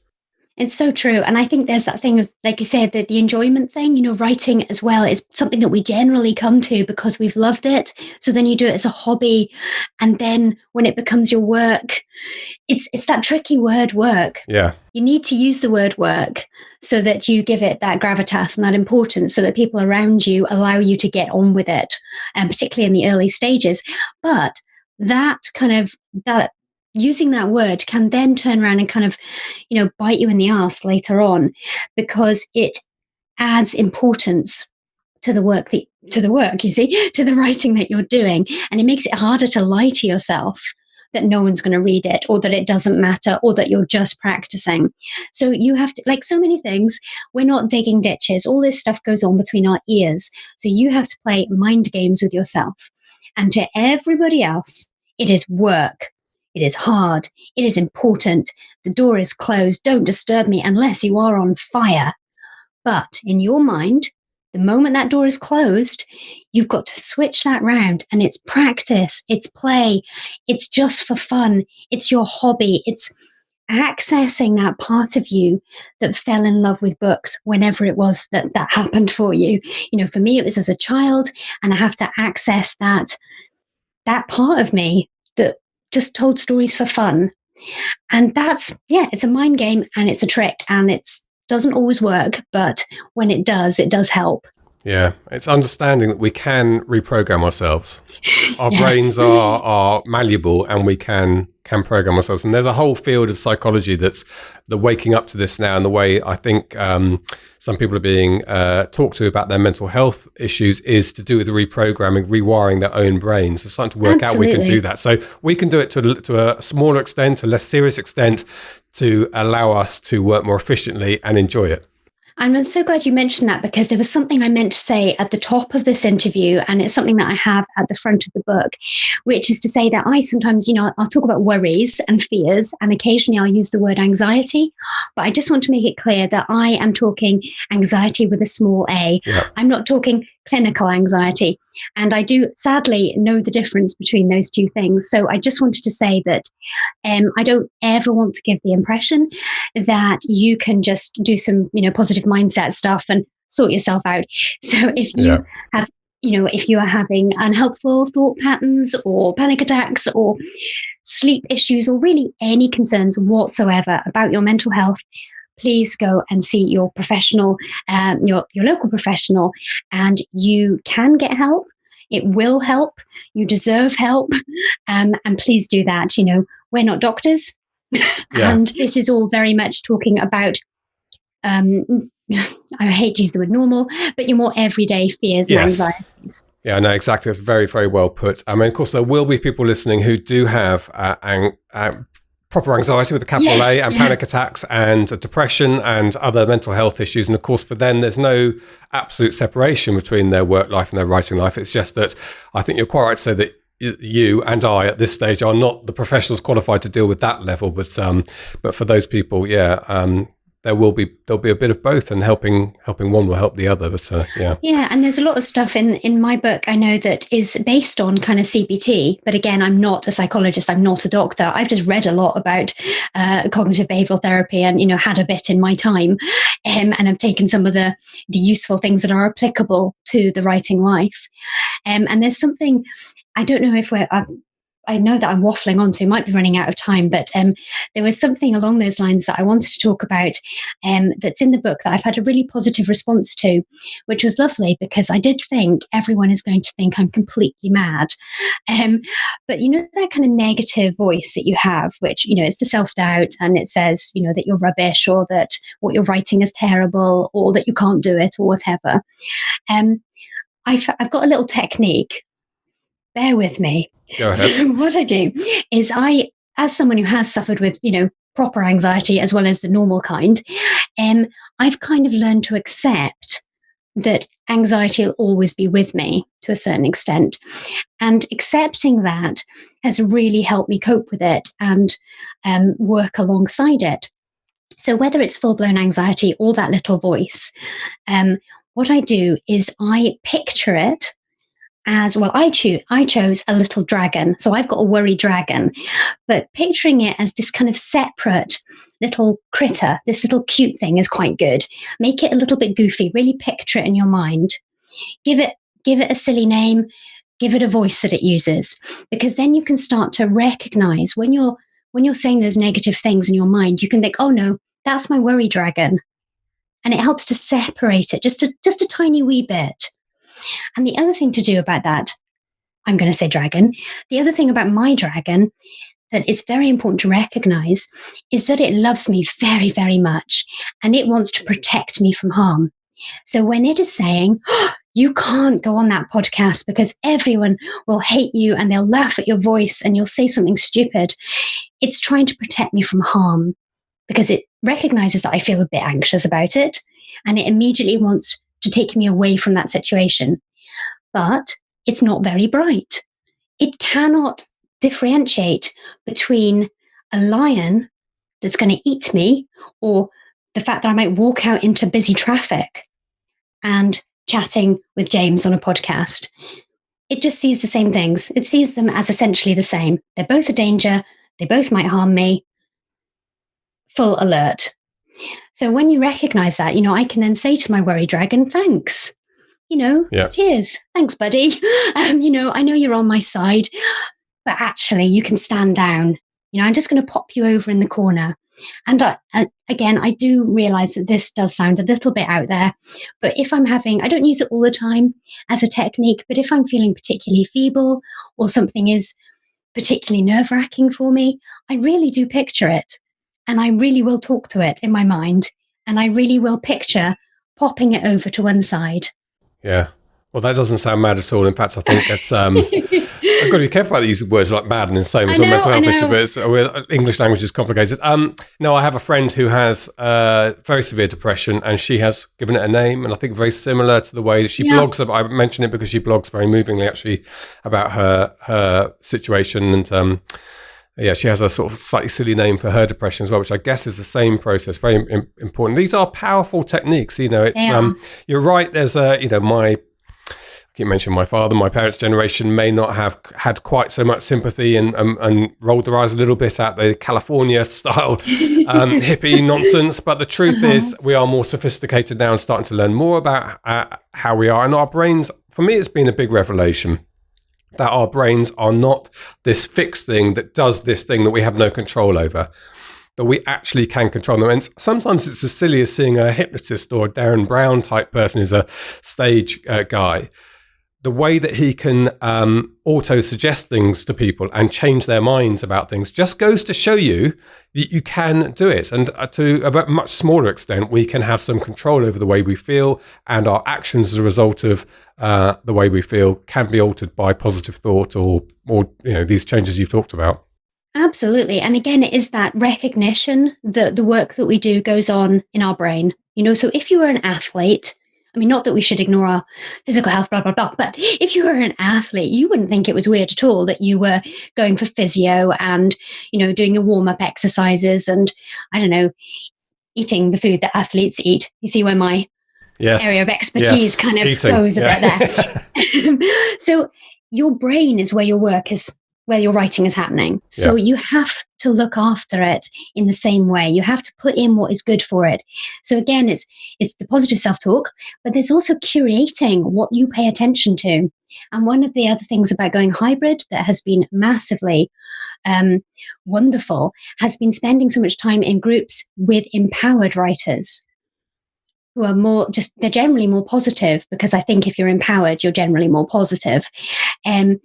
It's so true. And I think there's that thing, like you said, that the enjoyment thing, writing as well is something that we generally come to because we've loved it. So then you do it as a hobby. And then when it becomes your work, it's that tricky word work. Yeah. You need to use the word work so that you give it that gravitas and that importance so that people around you allow you to get on with it, and particularly in the early stages. But that using that word can then turn around and kind of, bite you in the arse later on because it adds importance to the work, to the writing that you're doing. And it makes it harder to lie to yourself that no one's going to read it or that it doesn't matter or that you're just practicing. So you have to, like so many things, we're not digging ditches. All this stuff goes on between our ears. So you have to play mind games with yourself. And to everybody else, it is work. It is hard. It is important. The door is closed. Don't disturb me unless you are on fire. But in your mind, the moment that door is closed, you've got to switch that round, and it's practice, it's play, it's just for fun, it's your hobby, it's accessing that part of you that fell in love with books whenever it was that happened for you. For me, it was as a child, and I have to access that part of me that just told stories for fun. And it's a mind game and it's a trick, and it doesn't always work, but when it does help. Yeah, it's understanding that we can reprogram ourselves. Our Yes. brains are malleable, and we can program ourselves. And there's a whole field of psychology that's the waking up to this now, and the way I think some people are being talked to about their mental health issues is to do with the reprogramming, rewiring their own brains. So starting to work Absolutely. out we can do that. So we can do it to a smaller extent, a less serious extent, to allow us to work more efficiently and enjoy it. And I'm so glad you mentioned that, because there was something I meant to say at the top of this interview, and it's something that I have at the front of the book, which is to say that I sometimes, I'll talk about worries and fears, and occasionally I'll use the word anxiety, but I just want to make it clear that I am talking anxiety with a small a. Yeah. I'm not talking clinical anxiety. And I do sadly know the difference between those two things. So I just wanted to say that I don't ever want to give the impression that you can just do some, positive mindset stuff and sort yourself out. So if you have, if you are having unhelpful thought patterns or panic attacks or sleep issues or really any concerns whatsoever about your mental health, please go and see your professional, your local professional, and you can get help. It will help. You deserve help. And please do that. We're not doctors. And this is all very much talking about, I hate to use the word normal, but your more everyday fears and anxieties. Yeah, no, exactly. That's very, very well put. I mean, of course, there will be people listening who do have proper anxiety with a capital A, and panic attacks and depression and other mental health issues. And of course, for them, there's no absolute separation between their work life and their writing life. It's just that I think you're quite right to say that you and I at this stage are not the professionals qualified to deal with that level. But for those people, there'll be a bit of both, and helping one will help the other. But and there's a lot of stuff in my book I know that is based on kind of CBT, but again, I'm not a psychologist, I'm not a doctor. I've just read a lot about cognitive behavioral therapy and had a bit in my time, and I've taken some of the useful things that are applicable to the writing life, and there's something, I don't know if I know that I'm waffling on, so I might be running out of time, but there was something along those lines that I wanted to talk about that's in the book that I've had a really positive response to, which was lovely, because I did think everyone is going to think I'm completely mad. But that kind of negative voice that you have, which, it's the self-doubt, and it says, that you're rubbish, or that what you're writing is terrible, or that you can't do it, or whatever. I've got a little technique. Bear with me. Go ahead. So what I do is as someone who has suffered with, proper anxiety as well as the normal kind, I've kind of learned to accept that anxiety will always be with me to a certain extent. And accepting that has really helped me cope with it and work alongside it. So whether it's full-blown anxiety or that little voice, what I do is I picture it as well. I chose a little dragon. So I've got a worry dragon, but picturing it as this kind of separate little critter, this little cute thing is quite good. Make it a little bit goofy, really picture it in your mind. Give it a silly name, give it a voice that it uses, because then you can start to recognize when you're saying those negative things in your mind, you can think, oh no, that's my worry dragon. And it helps to separate it just a tiny wee bit. And the other thing to do about that, I'm going to say dragon, the other thing about my dragon that it's very important to recognize is that it loves me very, very much, and it wants to protect me from harm. So when it is saying, oh, you can't go on that podcast because everyone will hate you and they'll laugh at your voice and you'll say something stupid, it's trying to protect me from harm, because it recognizes that I feel a bit anxious about it, and it immediately wants to take me away from that situation. But it's not very bright. It cannot differentiate between a lion that's going to eat me or the fact that I might walk out into busy traffic and chatting with James on a podcast. It just sees the same things. It sees them as essentially the same. They're both a danger. They both might harm me. Full alert. So when you recognize that, I can then say to my worry dragon, thanks. Cheers. Thanks, buddy. I know you're on my side, but actually you can stand down. I'm just going to pop you over in the corner. And again, I do realize that this does sound a little bit out there, but if I don't use it all the time as a technique, but if I'm feeling particularly feeble or something is particularly nerve-wracking for me, I really do picture it. And I really will talk to it in my mind. And I really will picture popping it over to one side. Yeah. Well, that doesn't sound mad at all. In fact, I think it's I've got to be careful about using words like mad and insane with mental health issues, but English language is complicated. No, I have a friend who has very severe depression, and she has given it a name, and I think very similar to the way she blogs about. I mention it because she blogs very movingly, actually, about her situation, and she has a sort of slightly silly name for her depression as well, which I guess is the same process. Very important. These are powerful techniques. It's you're right. There's I keep mentioning my father, my parents' generation may not have had quite so much sympathy and rolled their eyes a little bit at the California style hippie nonsense. But the truth is we are more sophisticated now and starting to learn more about how we are. And our brains, for me, it's been a big revelation that our brains are not this fixed thing that does this thing that we have no control over, that we actually can control them. And sometimes it's as silly as seeing a hypnotist or a Darren Brown type person who's a stage guy. The way that he can auto-suggest things to people and change their minds about things just goes to show you that you can do it. And to a much smaller extent, we can have some control over the way we feel, and our actions as a result of the way we feel can be altered by positive thought or these changes you've talked about. Absolutely. And again, it is that recognition that the work that we do goes on in our brain. So if you were an athlete, I mean, not that we should ignore our physical health, blah, blah, blah, but if you were an athlete, you wouldn't think it was weird at all that you were going for physio and, doing your warm-up exercises and, I don't know, eating the food that athletes eat. You see where my area of expertise kind of goes a bit there. So your brain is where your work is, where your writing is happening. So you have to look after it in the same way. You have to put in what is good for it. So again, it's the positive self-talk, but there's also curating what you pay attention to. And one of the other things about going hybrid that has been massively wonderful has been spending so much time in groups with empowered writers who are they're generally more positive, because I think if you're empowered, you're generally more positive. And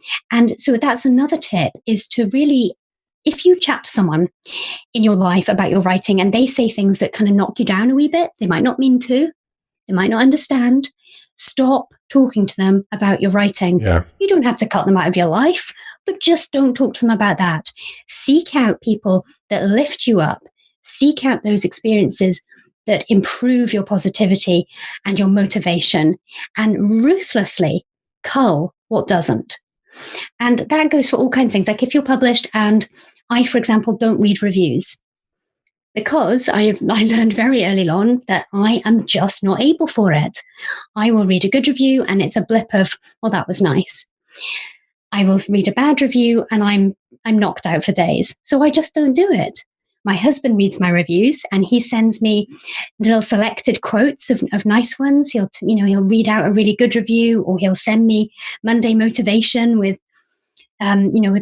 so that's another tip, is to really, if you chat to someone in your life about your writing and they say things that kind of knock you down a wee bit, they might not mean to, they might not understand, stop talking to them about your writing. Yeah. You don't have to cut them out of your life, but just don't talk to them about that. Seek out people that lift you up. Seek out those experiences that improve your positivity and your motivation, and ruthlessly cull what doesn't. And that goes for all kinds of things. Like if you're published, and I, for example, don't read reviews, because I learned very early on that I am just not able for it. I will read a good review and it's a blip of, well, that was nice. I will read a bad review and I'm knocked out for days. So I just don't do it. My husband reads my reviews and he sends me little selected quotes of nice ones. He'll read out a really good review, or he'll send me Monday motivation with a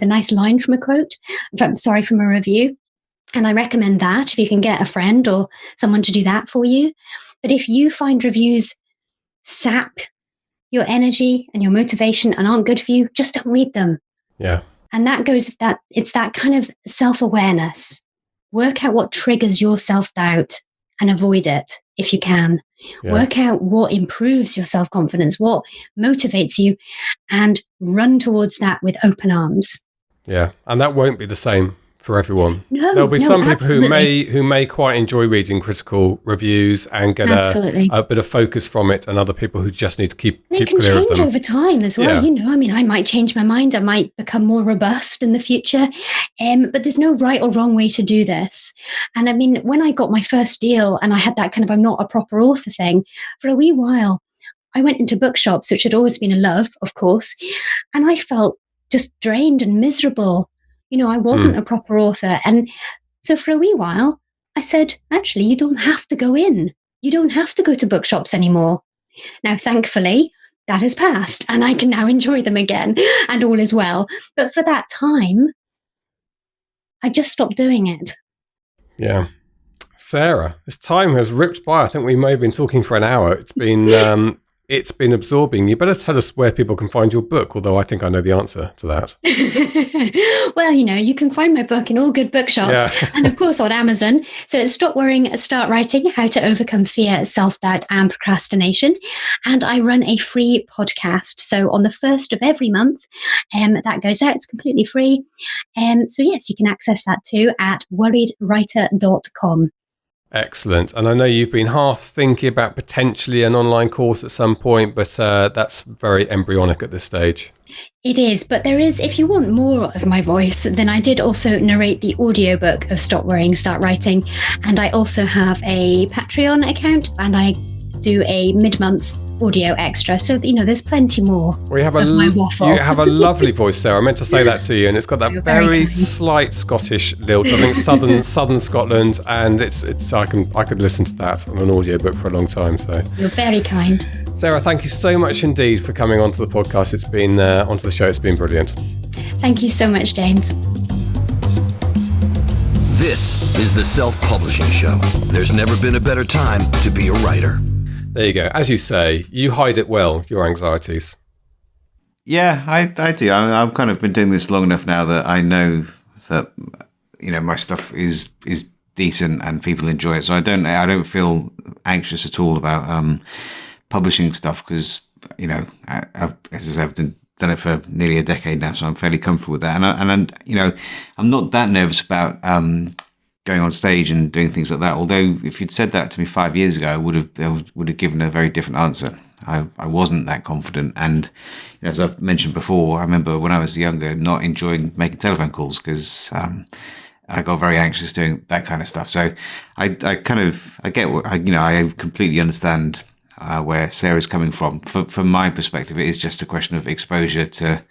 nice line from a from a review. And I recommend that if you can get a friend or someone to do that for you. But if you find reviews sap your energy and your motivation and aren't good for you, just don't read them. Yeah. And it's that kind of self-awareness. Work out what triggers your self-doubt and avoid it if you can. Yeah. Work out what improves your self-confidence, what motivates you, and run towards that with open arms. Yeah, and that won't be the same for everyone. There'll be some people who may quite enjoy reading critical reviews and get a bit of focus from it, and other people who just need to keep clear of them. It can change over time as well. Yeah. I might change my mind. I might become more robust in the future. But there's no right or wrong way to do this. And I mean, when I got my first deal and I had that kind of I'm not a proper author thing, for a wee while, I went into bookshops, which had always been a love, of course, and I felt just drained and miserable. I wasn't a proper author. And so for a wee while, I said, actually, you don't have to go in. You don't have to go to bookshops anymore. Now, thankfully, that has passed and I can now enjoy them again and all is well. But for that time, I just stopped doing it. Yeah. Sarah, this time has ripped by. I think we may have been talking for an hour. It's been it's been absorbing. You better tell us where people can find your book, although I think I know the answer to that. Well, you can find my book in all good bookshops and, of course, on Amazon. So it's Stop Worrying, Start Writing, How to Overcome Fear, Self-Doubt and Procrastination. And I run a free podcast. So on the 1st of every month, that goes out. It's completely free. So, yes, you can access that too at worriedwriter.com. Excellent. And I know you've been half thinking about potentially an online course at some point, but that's very embryonic at this stage. It is, but there is, if you want more of my voice, then I did also narrate the audiobook of Stop Worrying, Start Writing. And I also have a Patreon account, and I do a mid-month audio extra. So, there's plenty more of my waffle. You have a lovely voice, Sarah. I meant to say that to you. And it's got that very slight Scottish lilt. I think southern Scotland. And it's I could listen to that on an audiobook for a long time. So you're very kind. Sarah, thank you so much indeed for coming onto the podcast. It's been onto the show. It's been brilliant. Thank you so much, James. This is the Self-Publishing Show. There's never been a better time to be a writer. There you go. As you say, you hide it well, your anxieties. Yeah, I do. I've kind of been doing this long enough now that I know that my stuff is decent and people enjoy it. So I don't feel anxious at all about publishing stuff because I've done it for nearly a decade now, so I'm fairly comfortable with that. And I'm not that nervous about going on stage and doing things like that. Although if you'd said that to me 5 years ago, I would have given a very different answer. I wasn't that confident, and as I've mentioned before, I remember when I was younger not enjoying making telephone calls because I got very anxious doing that kind of stuff. So I completely understand where Sarah's coming from. From my perspective, it is just a question of exposure to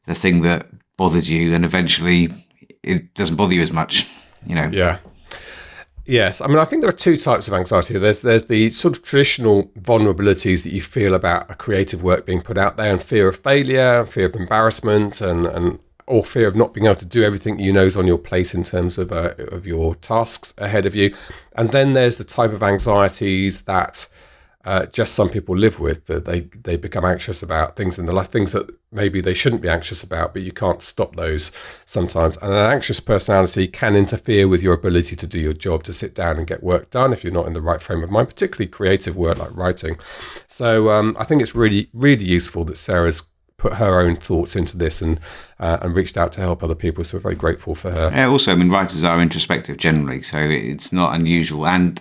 the thing that bothers you, and eventually it doesn't bother you as much. Yeah. Yes. I mean, I think there are two types of anxiety. There's the sort of traditional vulnerabilities that you feel about a creative work being put out there, and fear of failure, fear of embarrassment, and or fear of not being able to do everything is on your plate in terms of your tasks ahead of you. And then there's the type of anxieties that just some people live with, that they become anxious about things in their life, things that maybe they shouldn't be anxious about, but you can't stop those sometimes. And an anxious personality can interfere with your ability to do your job, to sit down and get work done if you're not in the right frame of mind, particularly creative work like writing. So I think it's really, really useful that Sarah's put her own thoughts into this and reached out to help other people. So we're very grateful for her. Yeah, also, I mean, writers are introspective generally, so it's not unusual and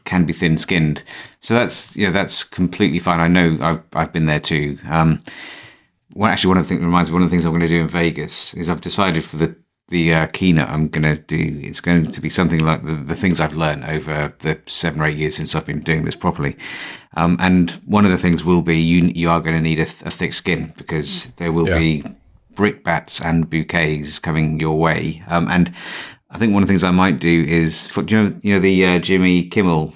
can be thin-skinned. So that's completely fine. I know I've been there too. One of the things I'm going to do in Vegas is I've decided for the keynote I'm going to do, it's going to be something like the things I've learned over the 7 or 8 years since I've been doing this properly. And one of the things will be you are going to need a thick skin, because there will be brickbats and bouquets coming your way. And I think one of the things I might do is, the Jimmy Kimmel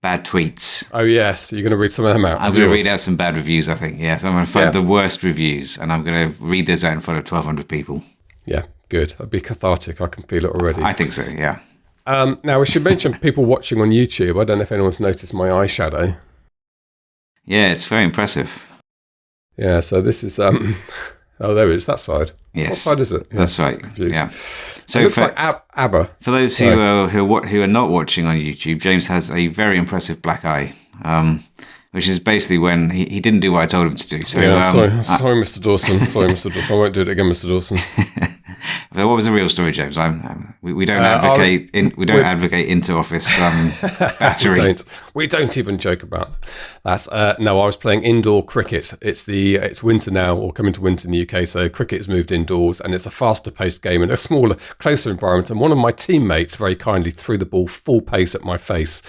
bad tweets. Oh yes, you're going to read some of them out. I'm going to read out some bad reviews, I think. Yes, I'm going to find the worst reviews, and I'm going to read those out in front of 1,200 people. Yeah, good. That'd be cathartic. I can feel it already. I think so, yeah. Now, we should mention people watching on YouTube. I don't know if anyone's noticed my eyeshadow. Yeah, it's very impressive. Yeah, so this is... oh, there it is, that side. Yes. What side is it? Yeah, that's right, confused. yeah. So it looks like ABBA. For those who are not watching on YouTube, James has a very impressive black eye, which is basically when he didn't do what I told him to do. So, sorry, Mr. Dawson. Sorry, Mr. Dawson. I won't do it again, Mr. Dawson. What was the real story, James? We don't advocate advocate inter-office battery. We don't even joke about that. No, I was playing indoor cricket. It's winter now, or coming to winter in the UK, so cricket has moved indoors, and it's a faster paced game in a smaller, closer environment. And one of my teammates very kindly threw the ball full pace at my face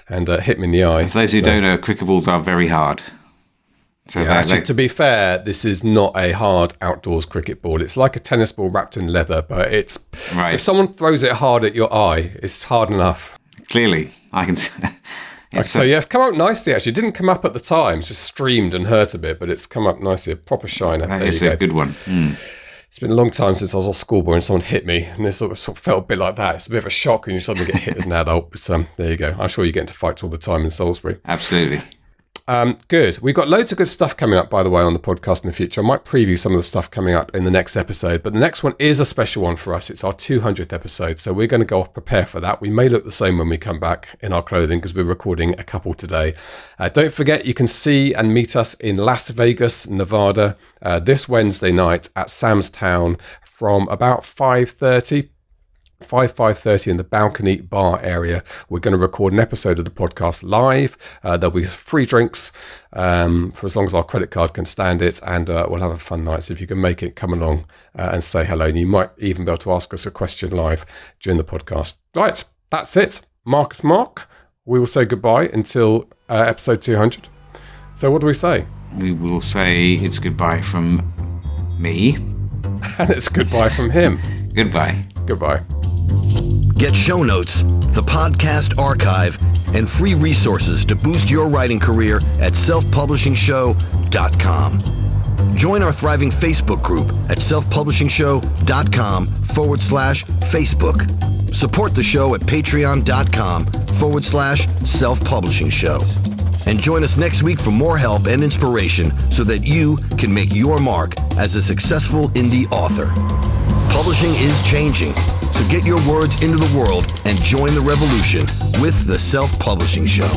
and hit me in the eye. For those who don't know, cricket balls are very hard. So actually, to be fair, this is not a hard outdoors cricket ball. It's like a tennis ball wrapped in leather, but it's if someone throws it hard at your eye, it's hard enough. Clearly, I can. So it's come up nicely. Actually, it didn't come up at the time; it's just streamed and hurt a bit, but it's come up nicely. A proper shiner. That is a good one. It's been a long time since I was on schoolboy and someone hit me, and it sort of felt a bit like that. It's a bit of a shock when you suddenly get hit as an adult. But there you go. I'm sure you get into fights all the time in Salisbury. Absolutely. Good. We've got loads of good stuff coming up, by the way, on the podcast in the future. I might preview some of the stuff coming up in the next episode, but the next one is a special one for us. It's our 200th episode, so we're going to go off prepare for that. We may look the same when we come back in our clothing because we're recording a couple today. Don't forget, you can see and meet us in Las Vegas, Nevada, this Wednesday night at Sam's Town from about 5:30 in the balcony bar area. We're going to record an episode of the podcast live. There'll be free drinks for as long as our credit card can stand it, and we'll have a fun night. So if you can make it, come along and say hello. And you might even be able to ask us a question live during the podcast. Right, that's it. Marcus Mark, we will say goodbye until episode 200. So what do we say? We will say it's goodbye from me. And it's goodbye from him. Goodbye. Goodbye. Get show notes, the podcast archive, and free resources to boost your writing career at selfpublishingshow.com. Join our thriving Facebook group at selfpublishingshow.com/Facebook. Support the show at patreon.com/selfpublishingshow. And join us next week for more help and inspiration so that you can make your mark as a successful indie author. Publishing is changing, so get your words into the world and join the revolution with the Self-Publishing Show.